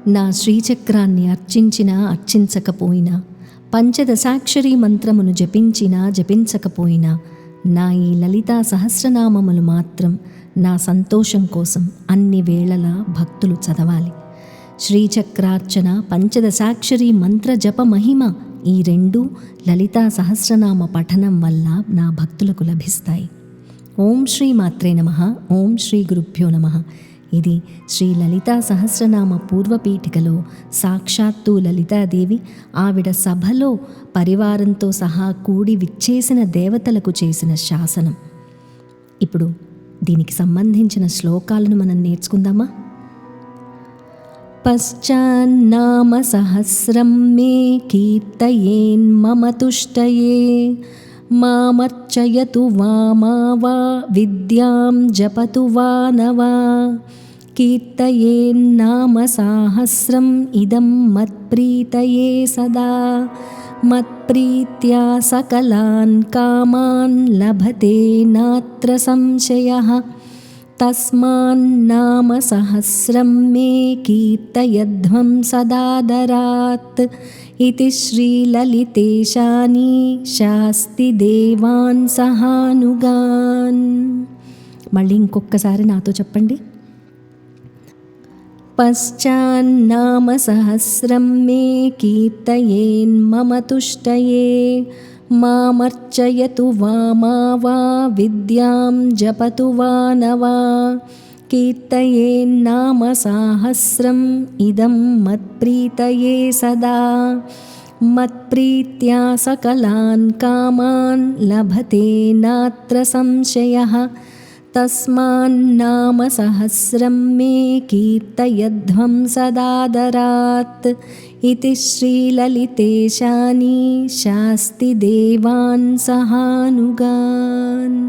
నా శ్రీచక్రాన్ని అర్చించినా అర్చించకపోయినా, పంచదశాక్షరీ మంత్రమును జపించినా జపించకపోయినా, నా ఈ లలితా సహస్రనామములు మాత్రం నా సంతోషం కోసం అన్ని వేళలా భక్తులు చదవాలి. శ్రీచక్రార్చన, పంచదశాక్షరీ మంత్ర జప మహిమ ఈ రెండూ లలితా సహస్రనామ పఠనం వల్ల నా భక్తులకు లభిస్తాయి. ఓం శ్రీ మాత్రే నమః. ఓం శ్రీ గురుభ్యో నమః. ఇది శ్రీ లలితా సహస్రనామ పూర్వపీఠికలో సాక్షాత్తు లలితాదేవి ఆవిడ సభలో పరివారంతో సహా కూడి విచ్చేసిన దేవతలకు చేసిన శాసనం. ఇప్పుడు దీనికి సంబంధించిన శ్లోకాలను మనం నేర్చుకుందామా? పశ్చాన్నామ సహస్రం మే కీర్తయేన్మమ తుష్టయే, మామర్చయతు వా మా వా విద్యాం జపతు వా నవా, కీర్తయేన్నామ సాహస్రం ఇదం మత్ప్రీతయే సదా, మత్ప్రీత్యా సకలాన్ కామాన్ లభతే నాత్ర సంశయః, తస్మాన్నామ సహస్రం మే కీర్తయధ్వం సదాదరాత్. ఇతి శ్రీలలితేశాని శాస్తి దేవాన్ సహానుగాన్. మళ్ళీ ఇంకొకసారి నాతో చెప్పండి. పశ్చాన్నామ సహస్రం మే కీర్తయేన్మమ తుష్టయే, మామర్చయతు వా మా వా విద్యాం జపతు వా నవా, కీర్తయేన్నామ సాహస్రం ఇదం మత్ప్రీతయే సదా, మత్ప్రీత్యా సకలాన్ కామాన్ లభతే నాత్ర సంశయః, తస్మాన్నామ సహస్రం మే కీర్తయధ్వం సదాదరాత్. ఇతి శ్రీలలితేశాని శాస్తి దేవాన్ సహానుగాన్.